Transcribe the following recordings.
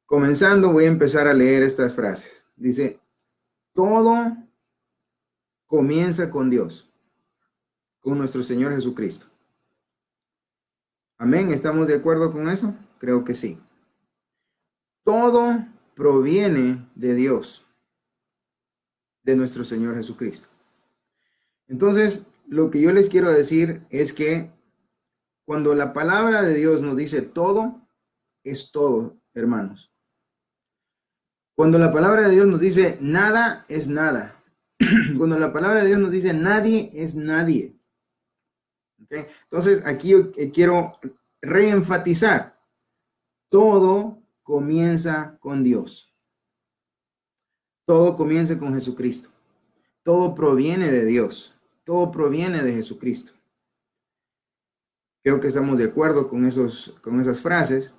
Comenzando, voy a empezar a leer estas frases. Dice, todo comienza con Dios, con nuestro Señor Jesucristo. Amén, ¿estamos de acuerdo con eso? Creo que sí. Todo proviene de Dios, de nuestro Señor Jesucristo. Entonces, lo que yo les quiero decir es que cuando la palabra de Dios nos dice todo, es todo, hermanos. Cuando la palabra de Dios nos dice nada, es nada. Cuando la palabra de Dios nos dice nadie, es nadie. ¿Okay? Entonces, aquí yo quiero reenfatizar. Todo comienza con Dios. Todo comienza con Jesucristo. Todo proviene de Dios. Todo proviene de Jesucristo. Creo que estamos de acuerdo con esas frases.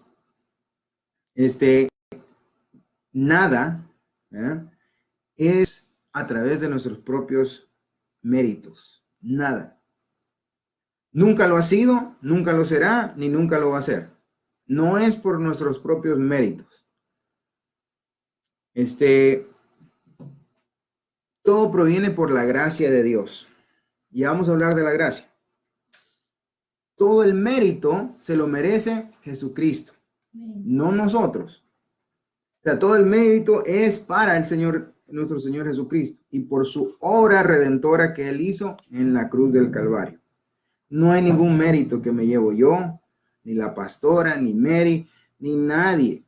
Nada es a través de nuestros propios méritos. Nada. Nunca lo ha sido, nunca lo será, ni nunca lo va a ser. No es por nuestros propios méritos. Todo proviene por la gracia de Dios. Y vamos a hablar de la gracia. Todo el mérito se lo merece Jesucristo, no nosotros. O sea, todo el mérito es para el Señor, nuestro Señor Jesucristo, y por su obra redentora que Él hizo en la cruz del Calvario. No hay ningún mérito que me llevo yo, ni la pastora, ni Mary, ni nadie.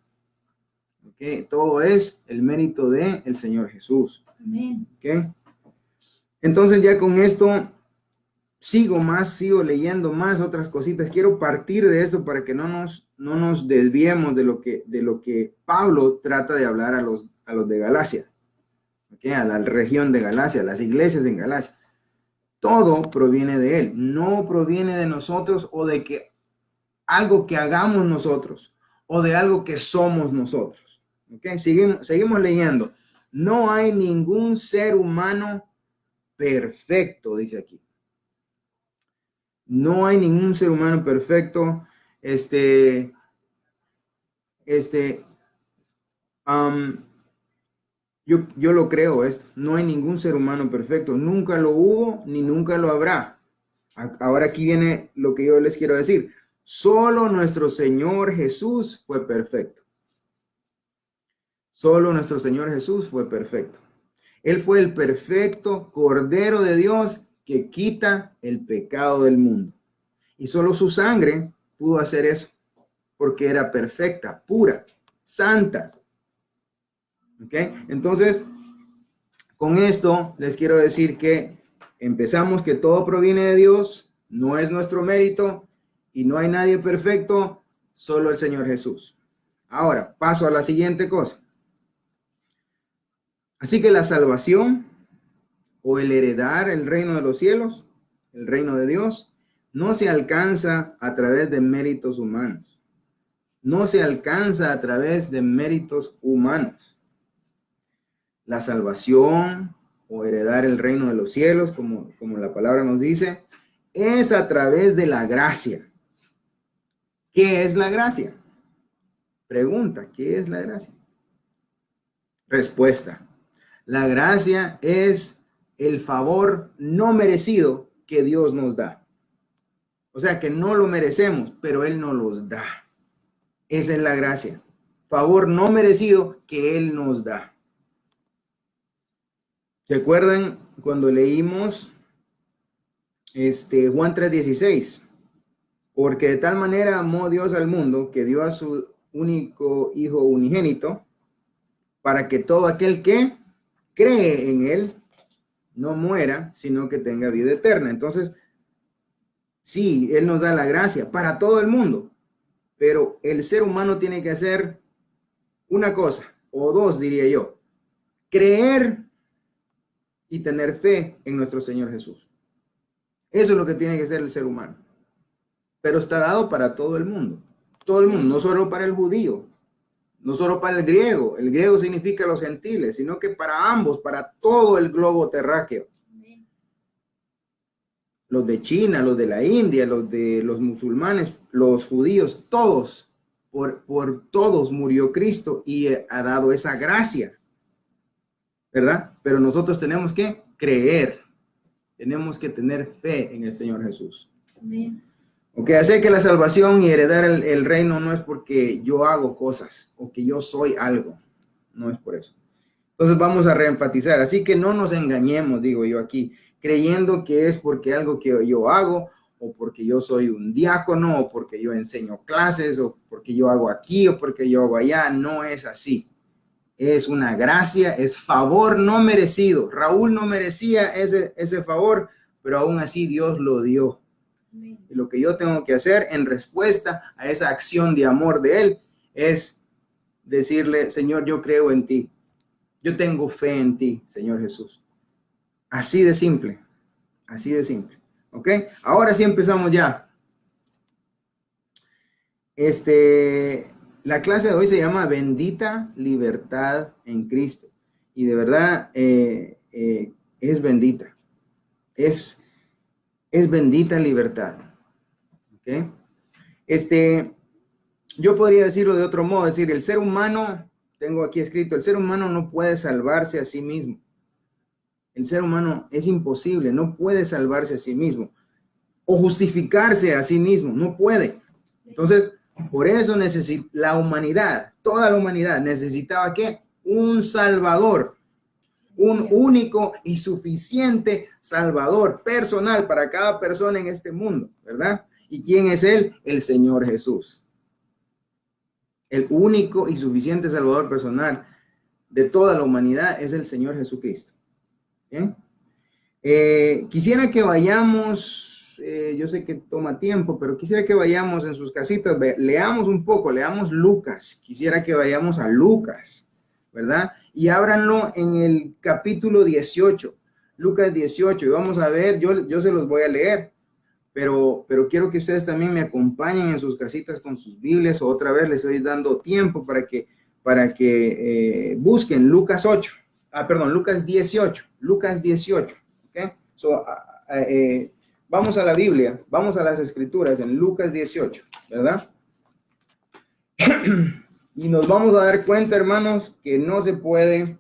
¿Okay? Todo es el mérito del Señor Jesús. Amén. ¿Okay? Entonces ya con esto sigo leyendo más otras cositas. Quiero partir de eso para que no nos desviemos de lo que Pablo trata de hablar a los de Galacia, ¿okay? A la región de Galacia, a las iglesias en Galacia. Todo proviene de él, no proviene de nosotros o de que algo que hagamos nosotros o de algo que somos nosotros. ¿Okay? Seguimos leyendo. No hay ningún ser humano perfecto, dice aquí. No hay ningún ser humano perfecto. Yo lo creo esto. No hay ningún ser humano perfecto. Nunca lo hubo ni nunca lo habrá. Ahora aquí viene lo que yo les quiero decir. Solo nuestro Señor Jesús fue perfecto. Solo nuestro Señor Jesús fue perfecto. Él fue el perfecto Cordero de Dios que quita el pecado del mundo. Y solo su sangre pudo hacer eso, porque era perfecta, pura, santa. ¿Ok? Entonces, con esto les quiero decir que empezamos que todo proviene de Dios, no es nuestro mérito y no hay nadie perfecto, solo el Señor Jesús. Ahora, paso a la siguiente cosa. Así que la salvación o el heredar el reino de los cielos, el reino de Dios, no se alcanza a través de méritos humanos. No se alcanza a través de méritos humanos. La salvación o heredar el reino de los cielos, como la palabra nos dice, es a través de la gracia. ¿Qué es la gracia? Pregunta, ¿qué es la gracia? Respuesta. La gracia es el favor no merecido que Dios nos da. O sea que no lo merecemos, pero Él nos los da. Esa es la gracia. Favor no merecido que Él nos da. ¿Se acuerdan cuando leímos Juan 3:16? Porque de tal manera amó Dios al mundo que dio a su único Hijo unigénito para que todo aquel que cree en Él no muera, sino que tenga vida eterna. Entonces, sí, Él nos da la gracia para todo el mundo, pero el ser humano tiene que hacer una cosa, o dos, diría yo: creer y tener fe en nuestro Señor Jesús. Eso es lo que tiene que hacer el ser humano. Pero está dado para todo el mundo, no solo para el judío, no solo para el griego significa los gentiles, sino que para ambos, para todo el globo terráqueo. Los de China, los de la India, los de los musulmanes, los judíos, todos por todos murió Cristo y ha dado esa gracia, ¿verdad? Pero nosotros tenemos que creer, tenemos que tener fe en el Señor Jesús. Amén. Ok, así que la salvación y heredar el reino no es porque yo hago cosas o que yo soy algo, no es por eso. Entonces vamos a reenfatizar, así que no nos engañemos, digo yo aquí, creyendo que es porque algo que yo hago, o porque yo soy un diácono, o porque yo enseño clases, o porque yo hago aquí, o porque yo hago allá. No es así. Es una gracia, es favor no merecido. Raúl no merecía ese favor, pero aún así Dios lo dio. Amén. Y lo que yo tengo que hacer en respuesta a esa acción de amor de Él es decirle, Señor, yo creo en ti. Yo tengo fe en ti, Señor Jesús. Así de simple. Así de simple. ¿Ok? Ahora sí empezamos ya. La clase de hoy se llama Bendita Libertad en Cristo. Y de verdad es bendita. Es bendita libertad. ¿Ok? Yo podría decirlo de otro modo, decir, el ser humano, tengo aquí escrito, el ser humano no puede salvarse a sí mismo. El ser humano es imposible, no puede salvarse a sí mismo o justificarse a sí mismo, no puede. Entonces, por eso la humanidad, toda la humanidad necesitaba ¿qué? Un salvador, un único y suficiente salvador personal para cada persona en este mundo, ¿verdad? ¿Y quién es él? El Señor Jesús. El único y suficiente salvador personal de toda la humanidad es el Señor Jesucristo. ¿Bien? Quisiera que vayamos, yo sé que toma tiempo, pero quisiera que vayamos en sus casitas, leamos un poco, leamos Lucas. Quisiera que vayamos a Lucas, ¿verdad? Y ábranlo en el capítulo 18, Lucas 18, y vamos a ver, yo se los voy a leer. Pero quiero que ustedes también me acompañen en sus casitas con sus Biblias, o otra vez les estoy dando tiempo para que busquen Lucas 8, Lucas 18, ¿ok? Vamos a la Biblia, vamos a las Escrituras en Lucas 18, ¿verdad? Y nos vamos a dar cuenta, hermanos, que no se puede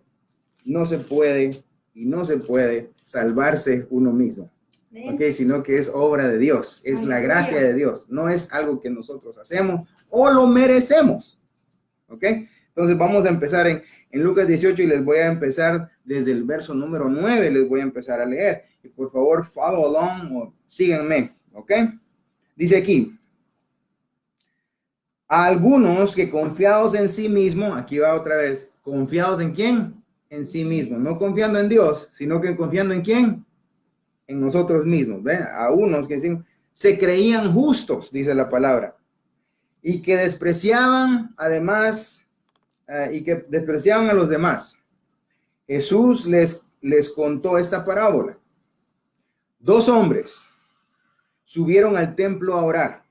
salvarse uno mismo. Okay, sino que es obra de Dios, es la gracia de Dios, no es algo que nosotros hacemos o lo merecemos. Ok, entonces vamos a empezar en Lucas 18 y les voy a empezar desde el verso número 9, les voy a empezar a leer. Y por favor, follow along o síganme. Ok, dice aquí: a algunos que confiados en sí mismo, aquí va otra vez, confiados en quién, en sí mismo, no confiando en Dios, sino que confiando en quién, en nosotros mismos, ¿ven? A unos que se creían justos, dice la palabra, y que despreciaban además, y que despreciaban a los demás. Jesús les contó esta parábola. Dos hombres subieron al templo a orar.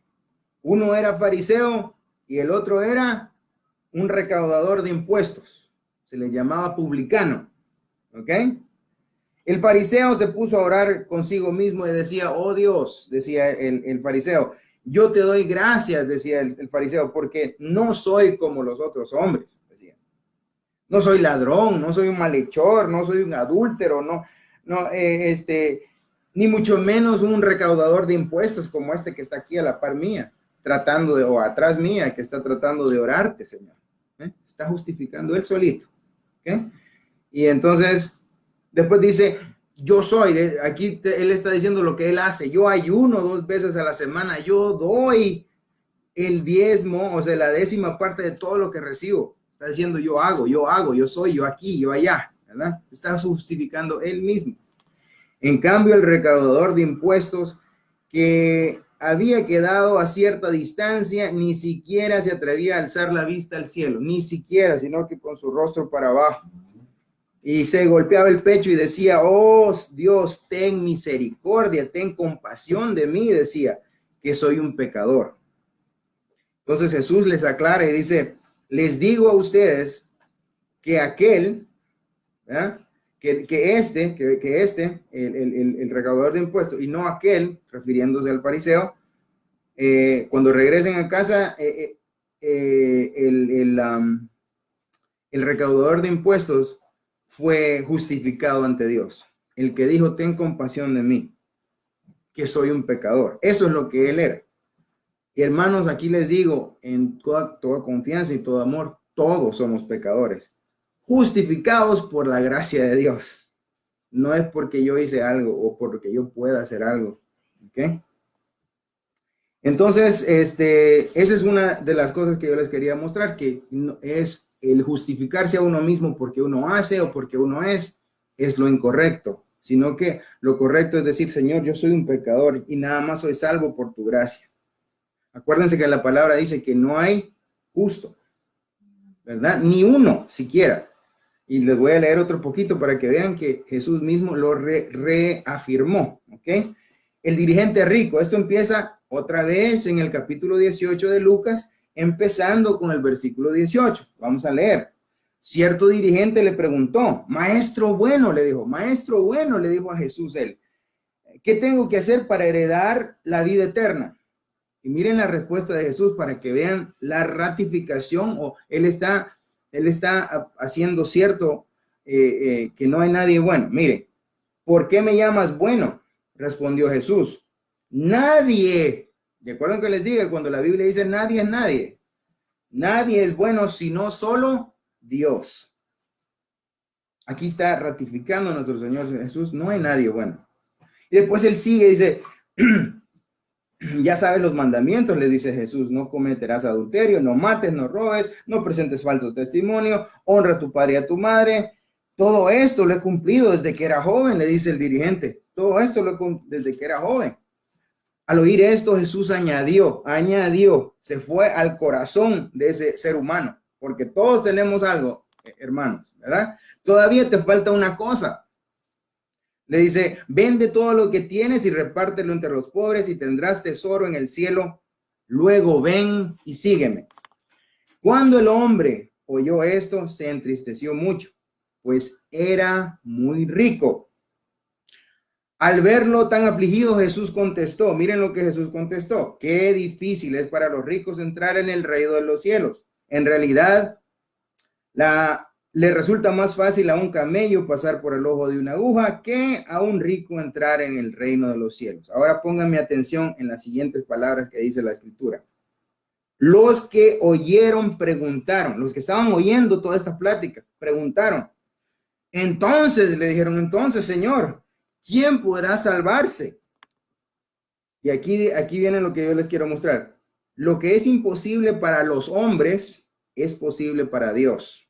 Uno era fariseo y el otro era un recaudador de impuestos. Se le llamaba publicano, ¿ok? El fariseo se puso a orar consigo mismo y decía, oh Dios, decía el fariseo, yo te doy gracias, decía el fariseo, porque no soy como los otros hombres, decía. No soy ladrón, no soy un malhechor, no soy un adúltero, ni mucho menos un recaudador de impuestos como este que está aquí a la par mía, o atrás mía, que está tratando de orarte, Señor. Está justificando él solito. ¿Okay? Y entonces después dice, yo soy, aquí él está diciendo lo que él hace. Yo ayuno 2 veces a la semana. Yo doy el diezmo, o sea, la 10ª parte de todo lo que recibo. Está diciendo, yo hago, yo soy, yo aquí, yo allá, ¿verdad? Está justificando él mismo. En cambio, el recaudador de impuestos, que había quedado a cierta distancia, ni siquiera se atrevía a alzar la vista al cielo, ni siquiera, sino que con su rostro para abajo. Y se golpeaba el pecho y decía, oh Dios, ten misericordia, ten compasión de mí, decía, que soy un pecador. Entonces Jesús les aclara y dice, les digo a ustedes que aquel, ¿verdad? El recaudador de impuestos, y no aquel, refiriéndose al fariseo, cuando regresen a casa, el recaudador de impuestos fue justificado ante Dios. El que dijo, ten compasión de mí, que soy un pecador. Eso es lo que él era. Y hermanos, aquí les digo, en toda confianza y todo amor, todos somos pecadores, justificados por la gracia de Dios. No es porque yo hice algo o porque yo pueda hacer algo. ¿Ok? Entonces, esa es una de las cosas que yo les quería mostrar, que es el justificarse a uno mismo porque uno hace o porque uno es lo incorrecto, sino que lo correcto es decir, Señor, yo soy un pecador y nada más soy salvo por tu gracia. Acuérdense que la palabra dice que no hay justo, ¿verdad? Ni uno siquiera. Y les voy a leer otro poquito para que vean que Jesús mismo lo reafirmó, ¿ok? El dirigente rico, esto empieza otra vez en el capítulo 18 de Lucas, empezando con el versículo 18. Vamos a leer. Cierto dirigente le preguntó, maestro bueno, le dijo a Jesús él, ¿qué tengo que hacer para heredar la vida eterna? Y miren la respuesta de Jesús para que vean la ratificación, o él está haciendo cierto que no hay nadie bueno. Mire, ¿por qué me llamas bueno? Respondió Jesús. Nadie, recuerden que les dije, cuando la Biblia dice nadie es nadie. Nadie es bueno sino solo Dios. Aquí está ratificando nuestro Señor Jesús, no hay nadie bueno. Y después él sigue, dice, ya sabes los mandamientos, le dice Jesús, no cometerás adulterio, no mates, no robes, no presentes falso testimonio, honra a tu padre y a tu madre. Todo esto lo he cumplido desde que era joven, le dice el dirigente. Todo esto desde que era joven. Al oír esto, Jesús añadió, se fue al corazón de ese ser humano, porque todos tenemos algo, hermanos, ¿verdad? Todavía te falta una cosa. Le dice, vende todo lo que tienes y repártelo entre los pobres y tendrás tesoro en el cielo. Luego ven y sígueme. Cuando el hombre oyó esto, se entristeció mucho, pues era muy rico. Al verlo tan afligido, Jesús contestó, miren lo que Jesús contestó, qué difícil es para los ricos entrar en el reino de los cielos. En realidad, le resulta más fácil a un camello pasar por el ojo de una aguja que a un rico entrar en el reino de los cielos. Ahora pónganme atención en las siguientes palabras que dice la escritura. Los que oyeron preguntaron, los que estaban oyendo toda esta plática, preguntaron. Entonces, le dijeron, entonces, Señor, ¿quién podrá salvarse? Y aquí viene lo que yo les quiero mostrar. Lo que es imposible para los hombres es posible para Dios.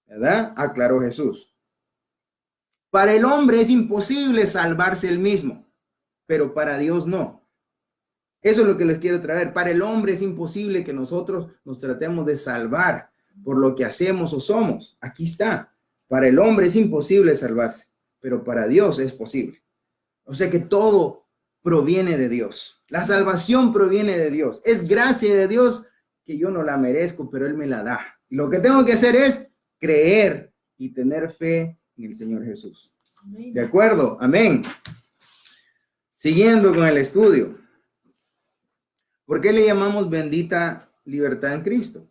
¿Verdad? Aclaró Jesús. Para el hombre es imposible salvarse él mismo, pero para Dios no. Eso es lo que les quiero traer. Para el hombre es imposible que nosotros nos tratemos de salvar por lo que hacemos o somos. Aquí está. Para el hombre es imposible salvarse, pero para Dios es posible. O sea que todo proviene de Dios. La salvación proviene de Dios. Es gracia de Dios que yo no la merezco, pero Él me la da. Y lo que tengo que hacer es creer y tener fe en el Señor Jesús. ¿De acuerdo? Amén. Siguiendo con el estudio. ¿Por qué le llamamos bendita libertad en Cristo?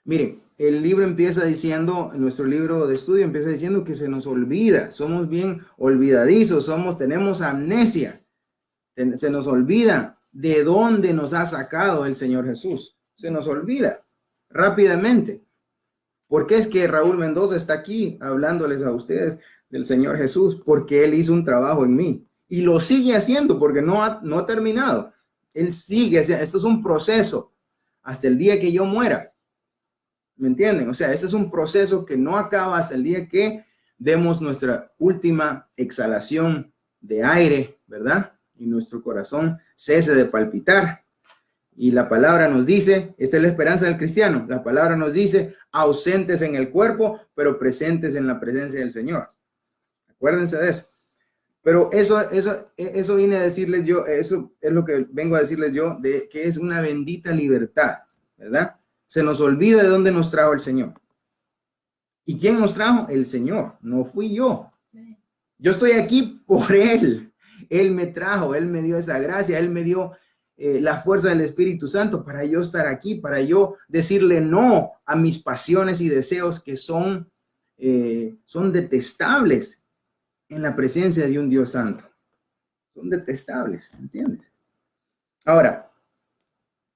Miren, el libro empieza diciendo, nuestro libro de estudio empieza diciendo que se nos olvida, somos bien olvidadizos, tenemos amnesia, se nos olvida de dónde nos ha sacado el Señor Jesús, se nos olvida rápidamente. ¿Por qué es que Raúl Mendoza está aquí hablándoles a ustedes del Señor Jesús? Porque Él hizo un trabajo en mí y lo sigue haciendo porque no ha terminado. Él sigue, esto es un proceso hasta el día que yo muera. ¿Me entienden? O sea, este es un proceso que no acaba hasta el día que demos nuestra última exhalación de aire, ¿verdad? Y nuestro corazón cese de palpitar. Y la palabra nos dice, esta es la esperanza del cristiano, la palabra nos dice, ausentes en el cuerpo, pero presentes en la presencia del Señor. Acuérdense de eso. Pero eso viene a decirles yo, eso es lo que vengo a decirles yo, de que es una bendita libertad, ¿verdad? Se nos olvida de dónde nos trajo el Señor. ¿Y quién nos trajo? El Señor, no fui yo. Yo estoy aquí por Él. Él me trajo, Él me dio esa gracia, Él me dio la fuerza del Espíritu Santo para yo estar aquí, para yo decirle no a mis pasiones y deseos que son detestables en la presencia de un Dios santo. Son detestables, ¿entiendes? Ahora,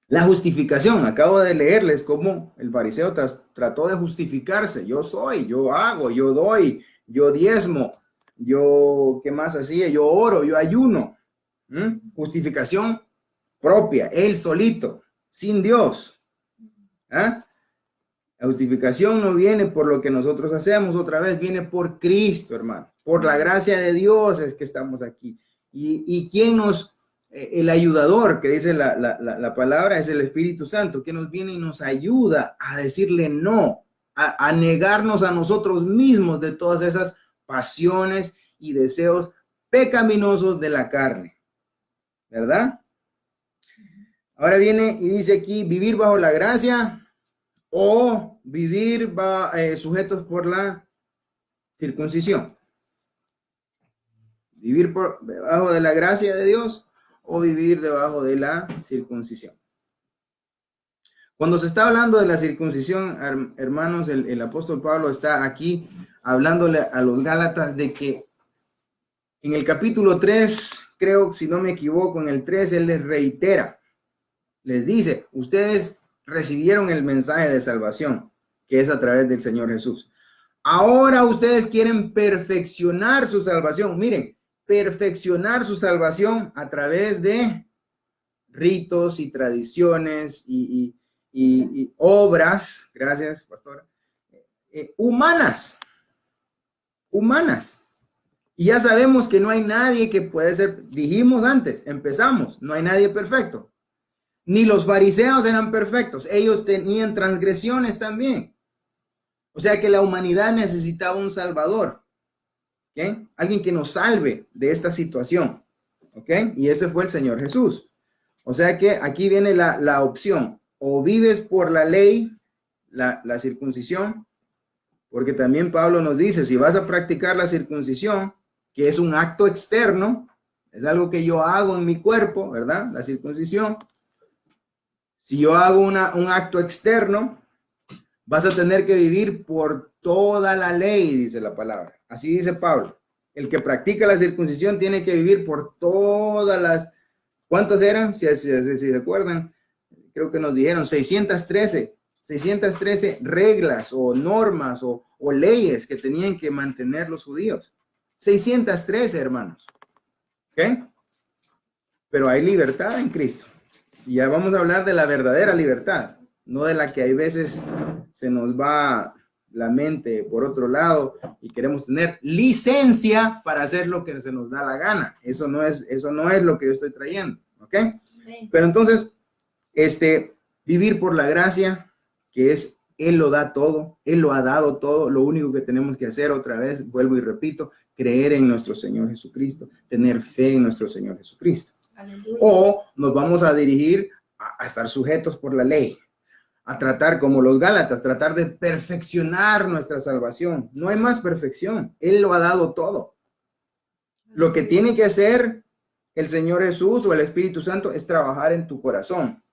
la justificación, acabo de leerles cómo el fariseo trató de justificarse. Yo soy, yo hago, yo doy, yo diezmo, yo, ¿qué más hacía? Yo oro, yo ayuno. Justificación propia, él solito, sin Dios. ¿Ah? La justificación no viene por lo que nosotros hacemos, otra vez viene por Cristo, hermano. Por la gracia de Dios es que estamos aquí. Y quién nos, el ayudador, que dice la palabra, es el Espíritu Santo, que nos viene y nos ayuda a decirle no, a negarnos a nosotros mismos de todas esas pasiones y deseos pecaminosos de la carne. ¿Verdad? Ahora viene y dice aquí, vivir bajo la gracia o vivir sujetos por la circuncisión. Vivir debajo de la gracia de Dios o vivir debajo de la circuncisión. Cuando se está hablando de la circuncisión, hermanos, el apóstol Pablo está aquí hablándole a los Gálatas de que en el capítulo 3, creo, si no me equivoco, en el 3, él les reitera, les dice, ustedes recibieron el mensaje de salvación, que es a través del Señor Jesús. Ahora ustedes quieren perfeccionar su salvación. Miren, perfeccionar su salvación a través de ritos y tradiciones y obras, gracias, pastora, humanas. Y ya sabemos que no hay nadie que puede ser, dijimos antes, empezamos, no hay nadie perfecto. Ni los fariseos eran perfectos, ellos tenían transgresiones también. O sea que la humanidad necesitaba un salvador, ¿ok? Alguien que nos salve de esta situación, ¿ok? Y ese fue el Señor Jesús. O sea que aquí viene la opción, o vives por la ley, la circuncisión, porque también Pablo nos dice, si vas a practicar la circuncisión, que es un acto externo, es algo que yo hago en mi cuerpo, ¿verdad? La circuncisión. Si yo hago un acto externo, vas a tener que vivir por toda la ley, dice la palabra. Así dice Pablo. El que practica la circuncisión tiene que vivir por todas las... ¿Cuántas eran? Si se acuerdan, creo que nos dijeron 613 reglas o normas o leyes que tenían que mantener los judíos. 613, hermanos. ¿Ok? Pero hay libertad en Cristo. Y ya vamos a hablar de la verdadera libertad, no de la que hay veces se nos va la mente por otro lado y queremos tener licencia para hacer lo que se nos da la gana. Eso no es lo que yo estoy trayendo, ¿ok? Pero entonces, vivir por la gracia, que es Él lo da todo, Él lo ha dado todo, lo único que tenemos que hacer otra vez, vuelvo y repito, creer en nuestro Señor Jesucristo, tener fe en nuestro Señor Jesucristo. Aleluya. O nos vamos a dirigir a estar sujetos por la ley, a tratar como los Gálatas, tratar de perfeccionar nuestra salvación. No hay más perfección, Él lo ha dado todo. Lo que tiene que hacer el Señor Jesús o el Espíritu Santo es trabajar en tu corazón,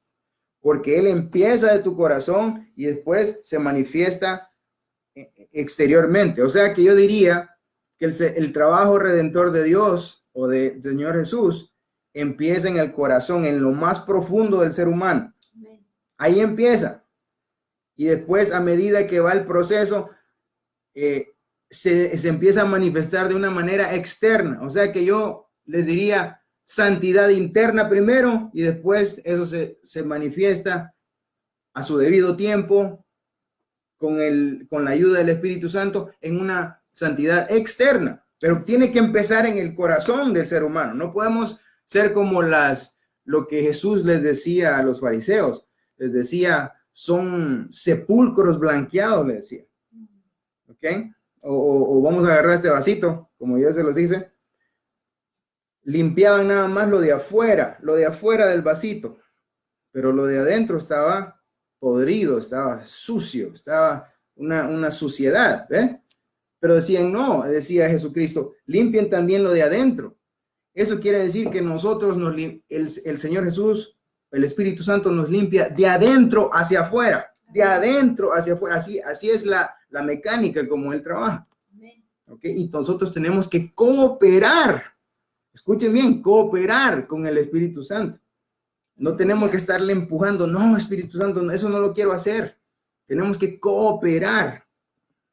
porque Él empieza de tu corazón y después se manifiesta exteriormente. O sea que yo diría que el trabajo redentor de Dios o del Señor Jesús empieza en el corazón, en lo más profundo del ser humano. Ahí empieza. Y después, a medida que va el proceso, se empieza a manifestar de una manera externa. O sea que yo les diría santidad interna primero y después eso se manifiesta a su debido tiempo con la ayuda del Espíritu Santo en una santidad externa. Pero tiene que empezar en el corazón del ser humano. No podemos ser como lo que Jesús les decía a los fariseos. Les decía, son sepulcros blanqueados, le decía. ¿Ok? O vamos a agarrar este vasito, como yo se los hice. Limpiaban nada más lo de afuera del vasito. Pero lo de adentro estaba podrido, estaba sucio, estaba una suciedad. Pero decían, no, decía Jesucristo, limpien también lo de adentro. Eso quiere decir que nosotros, el Señor Jesús el Espíritu Santo nos limpia de adentro hacia afuera, de adentro hacia afuera. Así es la mecánica como Él trabaja. ¿Okay? Y nosotros tenemos que cooperar. Escuchen bien, cooperar con el Espíritu Santo. No tenemos que estarle empujando. No, Espíritu Santo, eso no lo quiero hacer. Tenemos que cooperar.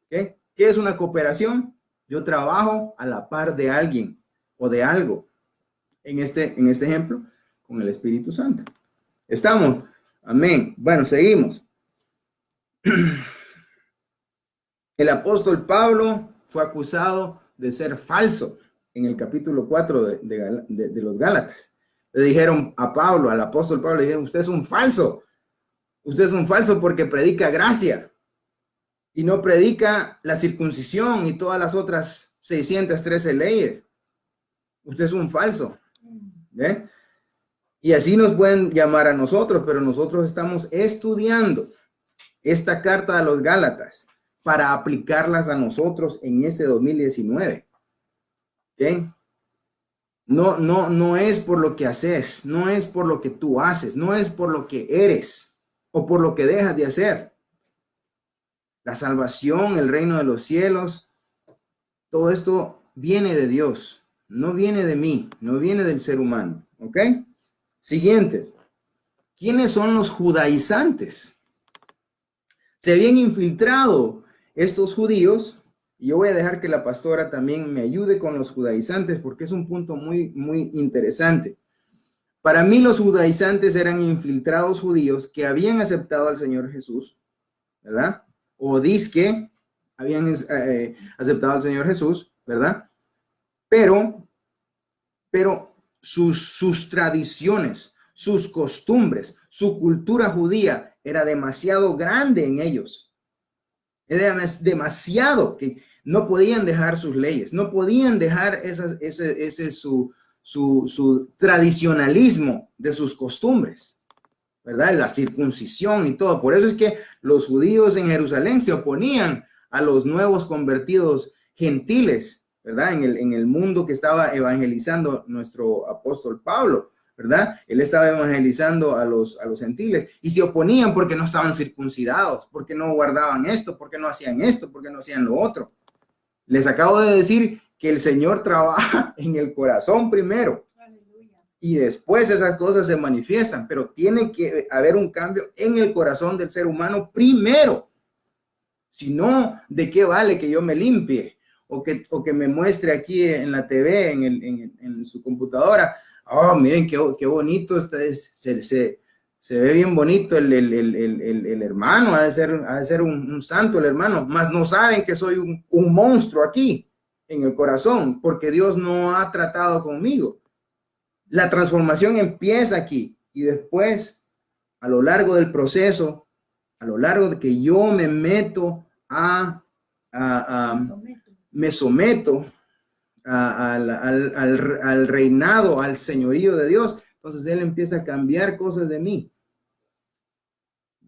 ¿Okay? ¿Qué es una cooperación? Yo trabajo a la par de alguien o de algo. En este ejemplo, con el Espíritu Santo. ¿Estamos? Amén. Bueno, seguimos. El apóstol Pablo fue acusado de ser falso en el capítulo 4 de los Gálatas. Le dijeron a Pablo, al apóstol Pablo, le dijeron, usted es un falso. Usted es un falso porque predica gracia y no predica la circuncisión y todas las otras 613 leyes. Usted es un falso. ¿Ve? Y así nos pueden llamar a nosotros, pero nosotros estamos estudiando esta carta a los Gálatas para aplicarlas a nosotros en este 2019. ¿Okay? No es por lo que haces, no es por lo que tú haces, no es por lo que eres o por lo que dejas de hacer. La salvación, el reino de los cielos, todo esto viene de Dios, no viene de mí, no viene del ser humano. ¿Ok? Siguientes. ¿Quiénes son los judaizantes? Se habían infiltrado estos judíos. Y yo voy a dejar que la pastora también me ayude con los judaizantes porque es un punto muy, muy interesante. Para mí los judaizantes eran infiltrados judíos que habían aceptado al Señor Jesús, ¿verdad? O dizque habían aceptado al Señor Jesús, ¿verdad? Pero sus tradiciones, sus costumbres, su cultura judía era demasiado grande en ellos. Era demasiado que no podían dejar sus leyes, no podían dejar su tradicionalismo de sus costumbres, ¿verdad? La circuncisión y todo. Por eso es que los judíos en Jerusalén se oponían a los nuevos convertidos gentiles, ¿verdad? En el mundo que estaba evangelizando nuestro apóstol Pablo, ¿verdad? Él estaba evangelizando a los gentiles y se oponían porque no estaban circuncidados, porque no guardaban esto, porque no hacían esto, porque no hacían lo otro. Les acabo de decir que el Señor trabaja en el corazón primero. Aleluya. Y después esas cosas se manifiestan, pero tiene que haber un cambio en el corazón del ser humano primero. Si no, ¿de qué vale que yo me limpie? O que me muestre aquí en la TV, en su computadora. Oh, miren qué bonito está, se ve bien bonito el hermano, ha de ser un santo el hermano, mas no saben que soy un monstruo aquí en el corazón, porque Dios no ha tratado conmigo. La transformación empieza aquí y después, a lo largo del proceso, a lo largo de que yo me meto me someto al reinado, al señorío de Dios, entonces Él empieza a cambiar cosas de mí.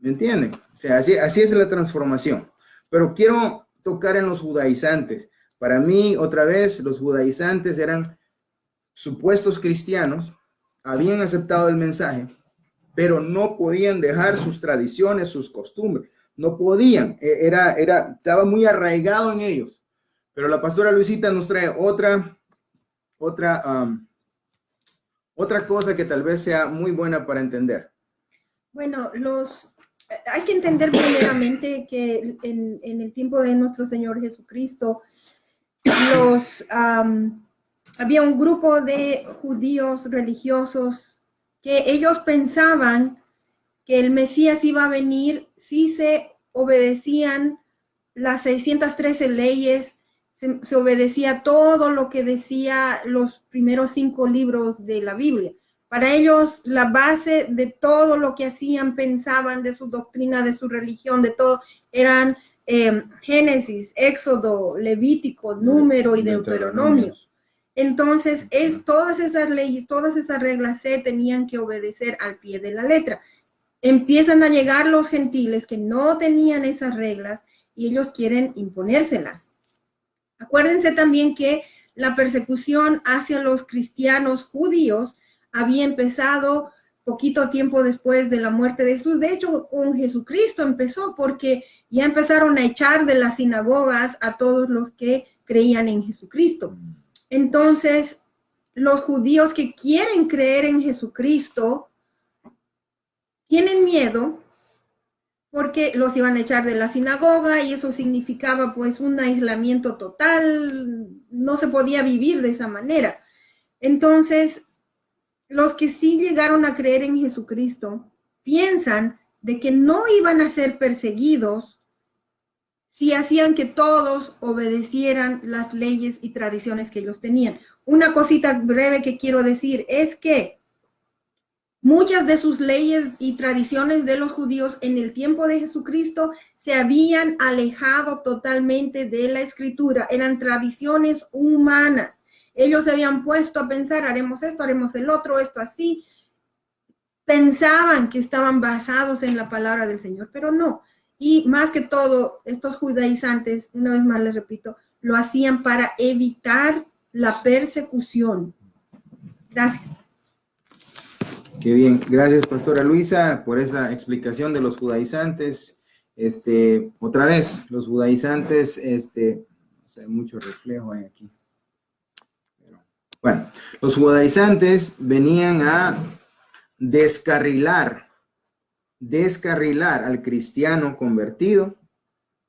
¿Me entienden? O sea, así es la transformación. Pero quiero tocar en los judaizantes. Para mí, otra vez, los judaizantes eran supuestos cristianos, habían aceptado el mensaje, pero no podían dejar sus tradiciones, sus costumbres. No podían. Estaba muy arraigado en ellos. Pero la pastora Luisita nos trae otra cosa que tal vez sea muy buena para entender. Bueno, hay que entender primeramente que en el tiempo de nuestro Señor Jesucristo, había un grupo de judíos religiosos que ellos pensaban que el Mesías iba a venir si se obedecían las 613 leyes, se obedecía todo lo que decía los primeros 5 libros de la Biblia. Para ellos, la base de todo lo que hacían, pensaban, de su doctrina, de su religión, de todo, eran Génesis, Éxodo, Levítico, Número y Deuteronomio. Entonces, todas esas leyes, todas esas reglas se tenían que obedecer al pie de la letra. Empiezan a llegar los gentiles que no tenían esas reglas y ellos quieren imponérselas. Acuérdense también que la persecución hacia los cristianos judíos había empezado poquito tiempo después de la muerte de Jesús. De hecho, con Jesucristo empezó, porque ya empezaron a echar de las sinagogas a todos los que creían en Jesucristo. Entonces, los judíos que quieren creer en Jesucristo tienen miedo porque los iban a echar de la sinagoga y eso significaba pues un aislamiento total, no se podía vivir de esa manera. Entonces, los que sí llegaron a creer en Jesucristo piensan de que no iban a ser perseguidos si hacían que todos obedecieran las leyes y tradiciones que ellos tenían. Una cosita breve que quiero decir es que muchas de sus leyes y tradiciones de los judíos en el tiempo de Jesucristo se habían alejado totalmente de la Escritura, eran tradiciones humanas. Ellos se habían puesto a pensar, haremos esto, haremos el otro, esto así. Pensaban que estaban basados en la palabra del Señor, pero no. Y más que todo, estos judaizantes, una vez más les repito, lo hacían para evitar la persecución. Gracias. Qué bien. Gracias, Pastora Luisa, por esa explicación de los judaizantes. Otra vez, los judaizantes, no sé, mucho reflejo hay aquí. Bueno, los judaizantes venían a descarrilar al cristiano convertido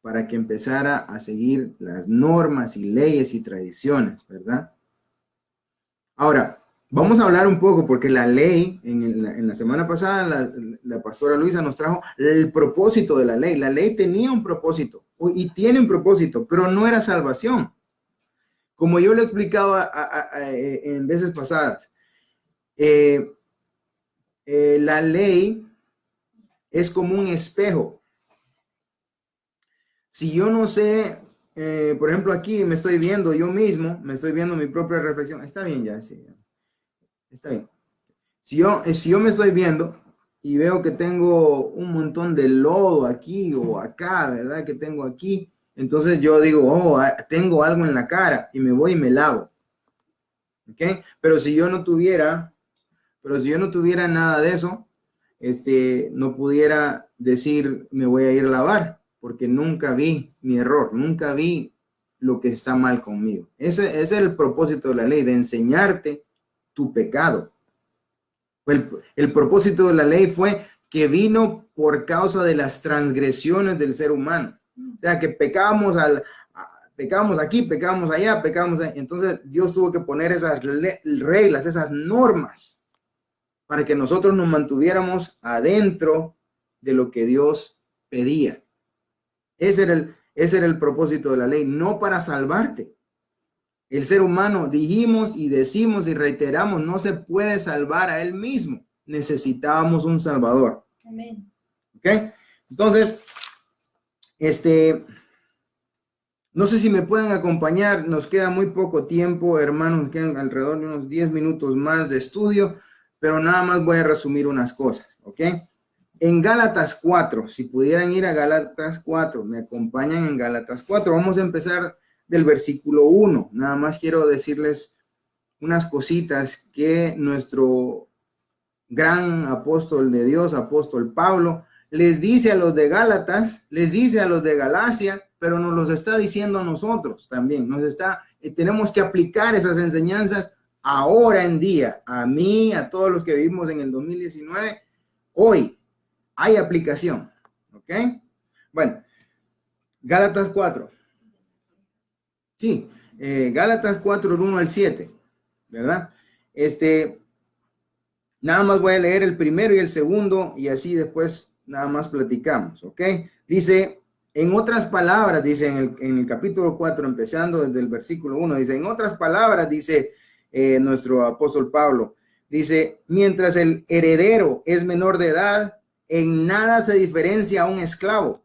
para que empezara a seguir las normas y leyes y tradiciones, ¿verdad? Ahora, vamos a hablar un poco, porque la ley, en la semana pasada, la pastora Luisa nos trajo el propósito de la ley. La ley tenía un propósito y tiene un propósito, pero no era salvación. Como yo lo he explicado en veces pasadas, la ley es como un espejo. Si yo no sé, por ejemplo, aquí me estoy viendo yo mismo, me estoy viendo mi propia reflexión. Está bien ya, sí. Está bien. Si yo me estoy viendo y veo que tengo un montón de lodo aquí o acá, ¿verdad? Que tengo aquí. Entonces yo digo, oh, tengo algo en la cara y me voy y me lavo. ¿Ok? Pero si yo no tuviera nada de eso, no pudiera decir me voy a ir a lavar, porque nunca vi mi error, nunca vi lo que está mal conmigo. Ese es el propósito de la ley, de enseñarte tu pecado. El propósito de la ley fue que vino por causa de las transgresiones del ser humano. O sea, que pecábamos aquí, pecábamos allá, pecábamos allá. Entonces Dios tuvo que poner esas reglas, esas normas, para que nosotros nos mantuviéramos adentro de lo que Dios pedía. Ese era el propósito de la ley, no para salvarte. El ser humano, dijimos y decimos y reiteramos, no se puede salvar a él mismo. Necesitábamos un salvador. Amén. ¿Ok? Entonces, no sé si me pueden acompañar. Nos queda muy poco tiempo, hermanos. Nos quedan alrededor de unos 10 minutos más de estudio, pero nada más voy a resumir unas cosas. ¿Ok? En Gálatas 4, si pudieran ir a Gálatas 4, me acompañan en Gálatas 4. Vamos a empezar del versículo 1. Nada más quiero decirles unas cositas que nuestro gran apóstol de Dios, apóstol Pablo, les dice a los de Gálatas, les dice a los de Galacia, pero nos los está diciendo a nosotros también. Tenemos que aplicar esas enseñanzas ahora en día, a mí, a todos los que vivimos en el 2019. Hoy hay aplicación. ¿Ok? Bueno, Gálatas 4. Sí, Gálatas 4, 1 al 7, ¿verdad? Nada más voy a leer el primero y el segundo y así después nada más platicamos, ¿ok? Dice, en otras palabras, dice en el capítulo 4, empezando desde el versículo 1, dice, en otras palabras, dice nuestro apóstol Pablo, dice, mientras el heredero es menor de edad, en nada se diferencia a un esclavo.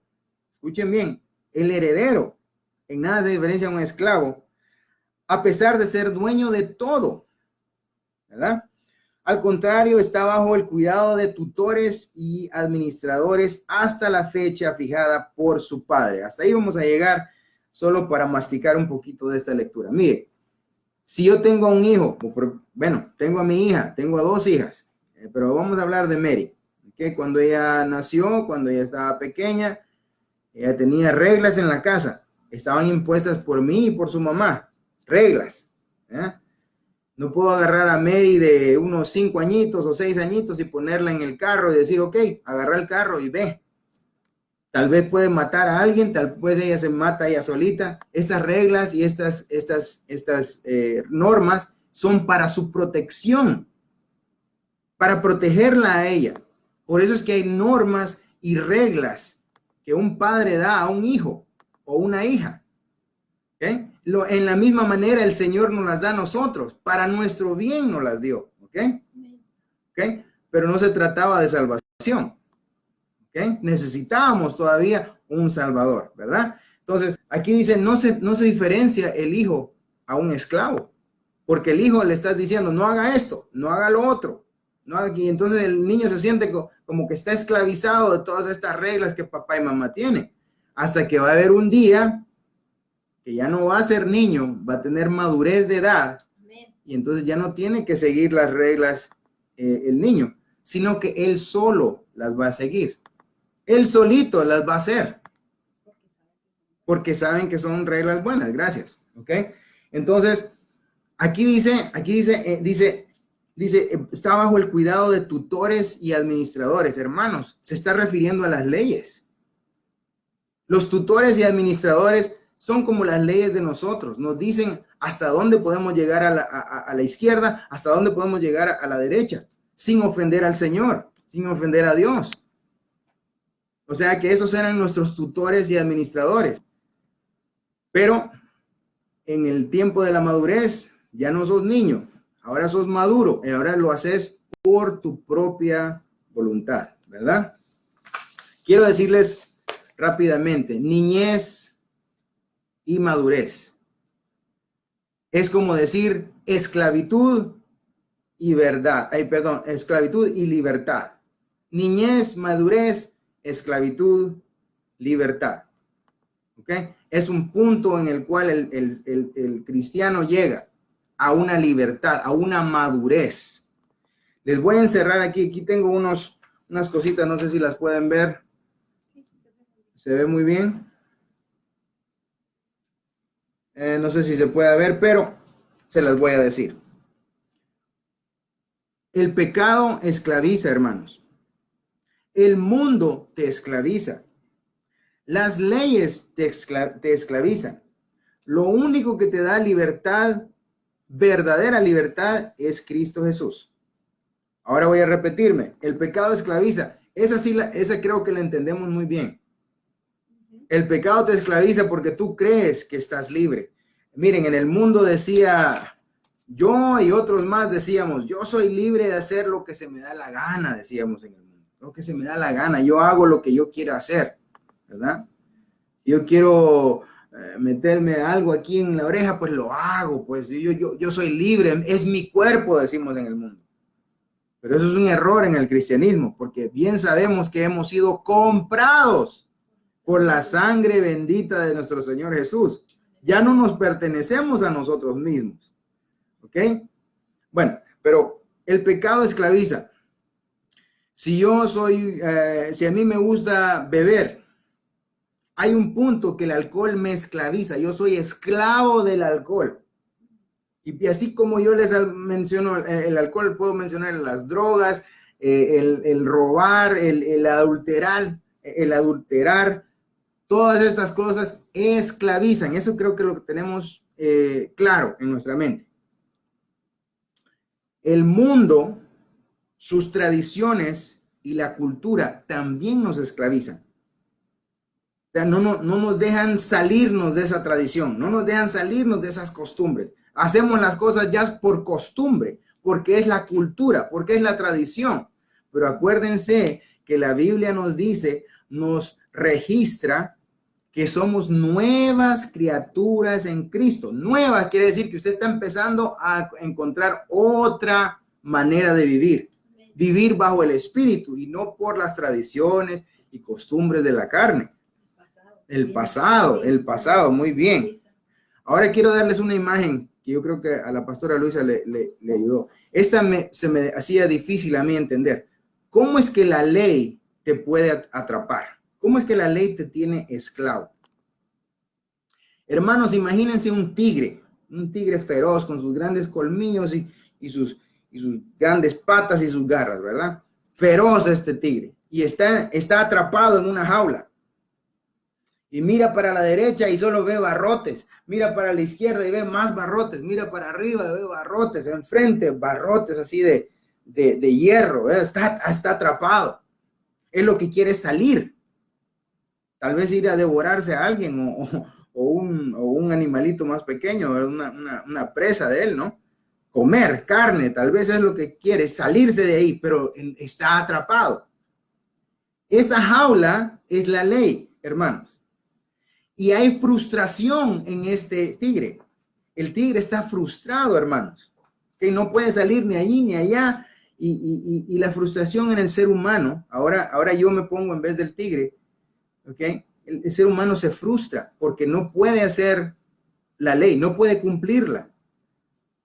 Escuchen bien, el heredero en nada se diferencia a un esclavo, a pesar de ser dueño de todo, ¿verdad? Al contrario, está bajo el cuidado de tutores y administradores hasta la fecha fijada por su padre. Hasta ahí vamos a llegar solo para masticar un poquito de esta lectura. Mire, si yo tengo a un hijo, bueno, tengo a mi hija, tengo a dos hijas, pero vamos a hablar de Mary. ¿Okay? Cuando ella nació, cuando ella estaba pequeña, ella tenía reglas en la casa. Estaban impuestas por mí y por su mamá. Reglas. No puedo agarrar a Mary de unos 5 añitos o 6 añitos y ponerla en el carro y decir, ok, agarra el carro y ve. Tal vez puede matar a alguien, tal vez ella se mata ella solita. Estas reglas y estas normas son para su protección, para protegerla a ella. Por eso es que hay normas y reglas que un padre da a un hijo o una hija. ¿Okay? En la misma manera el Señor nos las da a nosotros, para nuestro bien nos las dio. ¿Okay? ¿Okay? Pero no se trataba de salvación. ¿Okay? Necesitábamos todavía un Salvador, ¿verdad? Entonces, aquí dice, no se diferencia el hijo a un esclavo, porque el hijo le estás diciendo, no haga esto, no haga lo otro, no haga aquí. Entonces el niño se siente como que está esclavizado de todas estas reglas que papá y mamá tienen, hasta que va a haber un día que ya no va a ser niño, va a tener madurez de edad, y entonces ya no tiene que seguir las reglas el niño, sino que él solo las va a seguir. Él solito las va a hacer. Porque saben que son reglas buenas. Gracias. ¿Ok? Entonces, aquí dice, está bajo el cuidado de tutores y administradores. Hermanos, se está refiriendo a las leyes. Los tutores y administradores son como las leyes de nosotros. Nos dicen hasta dónde podemos llegar a la izquierda, hasta dónde podemos llegar a la derecha, sin ofender al Señor, sin ofender a Dios. O sea que esos eran nuestros tutores y administradores. Pero en el tiempo de la madurez, ya no sos niño, ahora sos maduro, y ahora lo haces por tu propia voluntad, ¿verdad? Quiero decirles rápidamente, niñez y madurez. Es como decir esclavitud y verdad. Esclavitud y libertad. Niñez, madurez, esclavitud, libertad. ¿Ok? Es un punto en el cual el cristiano llega a una libertad, a una madurez. Les voy a encerrar aquí. Aquí tengo unas cositas, no sé si las pueden ver. ¿Se ve muy bien? No sé si se puede ver, pero se las voy a decir. El pecado esclaviza, hermanos. El mundo te esclaviza. Las leyes te esclavizan. Lo único que te da libertad, verdadera libertad, es Cristo Jesús. Ahora voy a repetirme. El pecado esclaviza. Esa creo que la entendemos muy bien. El pecado te esclaviza porque tú crees que estás libre. Miren, en el mundo decía, yo y otros más decíamos, yo soy libre de hacer lo que se me da la gana, decíamos en el mundo. Lo que se me da la gana, yo hago lo que yo quiero hacer, ¿verdad? Si yo quiero meterme algo aquí en la oreja, pues lo hago, pues yo soy libre, es mi cuerpo, decimos en el mundo. Pero eso es un error en el cristianismo, porque bien sabemos que hemos sido comprados por la sangre bendita de nuestro Señor Jesús. Ya no nos pertenecemos a nosotros mismos, ¿ok? Bueno, pero el pecado esclaviza. Si a mí me gusta beber, hay un punto que el alcohol me esclaviza. Yo soy esclavo del alcohol. Y así como yo les menciono el alcohol, puedo mencionar las drogas, el robar, el adulterar, todas estas cosas esclavizan. Eso creo que lo tenemos claro en nuestra mente. El mundo, sus tradiciones y la cultura también nos esclavizan. O sea, no nos dejan salirnos de esa tradición, no nos dejan salirnos de esas costumbres. Hacemos las cosas ya por costumbre, porque es la cultura, porque es la tradición. Pero acuérdense que la Biblia nos dice, nos registra que somos nuevas criaturas en Cristo. Nueva quiere decir que usted está empezando a encontrar otra manera de vivir. Vivir bajo el Espíritu y no por las tradiciones y costumbres de la carne. El pasado, muy bien. Ahora quiero darles una imagen que yo creo que a la pastora Luisa le ayudó. se me hacía difícil a mí entender. ¿Cómo es que la ley te puede atrapar? ¿Cómo es que la ley te tiene esclavo? Hermanos, imagínense un tigre feroz con sus grandes colmillos y sus grandes patas y sus garras, ¿verdad? Feroz este tigre. Y está atrapado en una jaula. Y mira para la derecha y solo ve barrotes. Mira para la izquierda y ve más barrotes. Mira para arriba y ve barrotes. Enfrente, barrotes así de hierro. ¿Verdad? Está atrapado. Es lo que quiere salir. Tal vez ir a devorarse a alguien o un animalito más pequeño, una presa de él, ¿no? Comer carne, tal vez es lo que quiere, salirse de ahí, pero está atrapado. Esa jaula es la ley, hermanos. Y hay frustración en este tigre. El tigre está frustrado, hermanos, que no puede salir ni allí ni allá. Y la frustración en el ser humano, ahora yo me pongo en vez del tigre, ¿ok? El ser humano se frustra porque no puede hacer la ley, no puede cumplirla.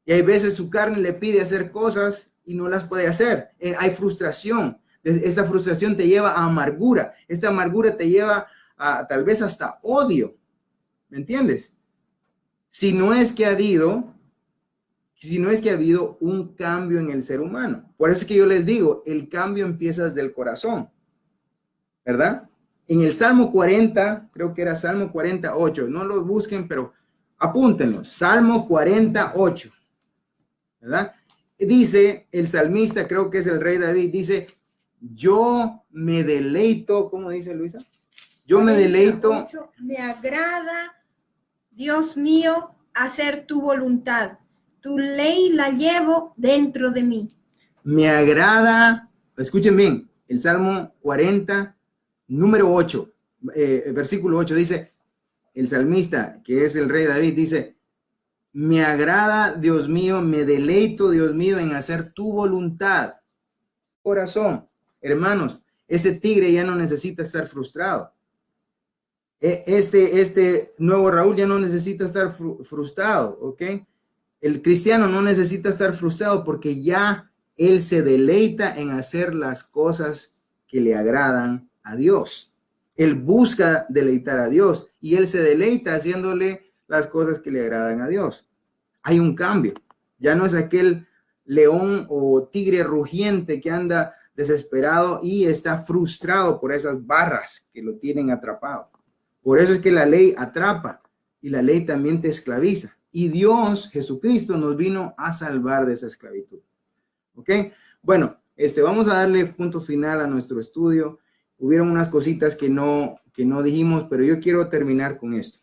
Y hay veces su carne le pide hacer cosas y no las puede hacer. Hay frustración. Esta frustración te lleva a amargura. Esta amargura te lleva a tal vez hasta odio. ¿Me entiendes? Si no es que ha habido un cambio en el ser humano. Por eso es que yo les digo, el cambio empieza desde el corazón. ¿Verdad? En el Salmo 40, creo que era Salmo 48, no lo busquen, pero apúntenlo. Salmo 48. ¿Verdad? Dice el salmista, creo que es el rey David, dice, yo me deleito, ¿cómo dice Luisa? Yo me deleito. Me agrada, Dios mío, hacer tu voluntad. Tu ley la llevo dentro de mí. Me agrada, escuchen bien, el Salmo 40, número 8, versículo 8, dice, el salmista, que es el rey David, dice, me agrada, Dios mío, me deleito, Dios mío, en hacer tu voluntad. Corazón, hermanos, ese tigre ya no necesita estar frustrado. Este nuevo Raúl ya no necesita estar frustrado, ¿ok? El cristiano no necesita estar frustrado porque ya él se deleita en hacer las cosas que le agradan a Dios. Él busca deleitar a Dios y él se deleita haciéndole las cosas que le agradan a Dios. Hay un cambio. Ya no es aquel león o tigre rugiente que anda desesperado y está frustrado por esas barras que lo tienen atrapado. Por eso es que la ley atrapa y la ley también te esclaviza. Y Dios, Jesucristo, nos vino a salvar de esa esclavitud. ¿Ok? Bueno, vamos a darle punto final a nuestro estudio. Hubieron unas cositas que no dijimos, pero yo quiero terminar con esto.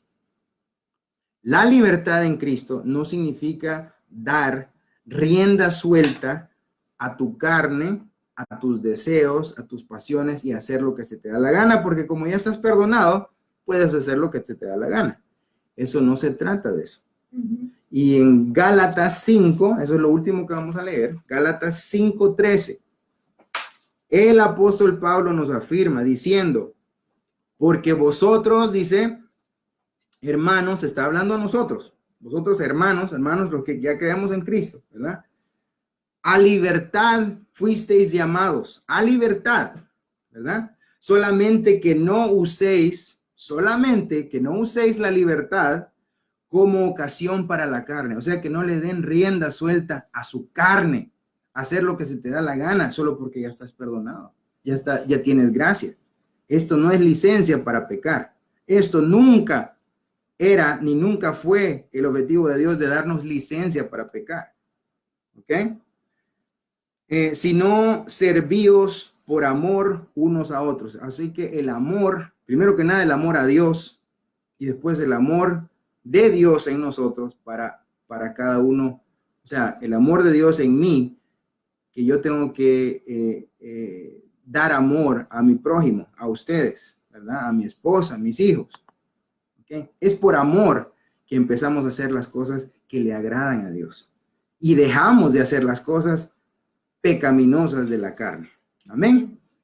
La libertad en Cristo no significa dar rienda suelta a tu carne, a tus deseos, a tus pasiones y hacer lo que se te da la gana, porque como ya estás perdonado, puedes hacer lo que te da la gana. Eso no se trata de eso. Uh-huh. Y en Gálatas 5, eso es lo último que vamos a leer, Gálatas 5:13, el apóstol Pablo nos afirma diciendo, porque vosotros, dice, hermanos, está hablando a nosotros, vosotros hermanos, los que ya creemos en Cristo, ¿verdad? A libertad fuisteis llamados, a libertad, ¿verdad? Solamente que no uséis la libertad como ocasión para la carne. O sea, que no le den rienda suelta a su carne, hacer lo que se te da la gana, solo porque ya estás perdonado, ya tienes gracia. Esto no es licencia para pecar. Esto nunca era ni nunca fue el objetivo de Dios de darnos licencia para pecar. ¿Ok? Sino servíos por amor unos a otros. Así que el amor, primero que nada el amor a Dios y después el amor de Dios en nosotros para cada uno. O sea, el amor de Dios en mí, que yo tengo que dar amor a mi prójimo, a ustedes, ¿verdad? A mi esposa, a mis hijos. ¿Okay? Es por amor que empezamos a hacer las cosas que le agradan a Dios y dejamos de hacer las cosas pecaminosas de la carne. Amén.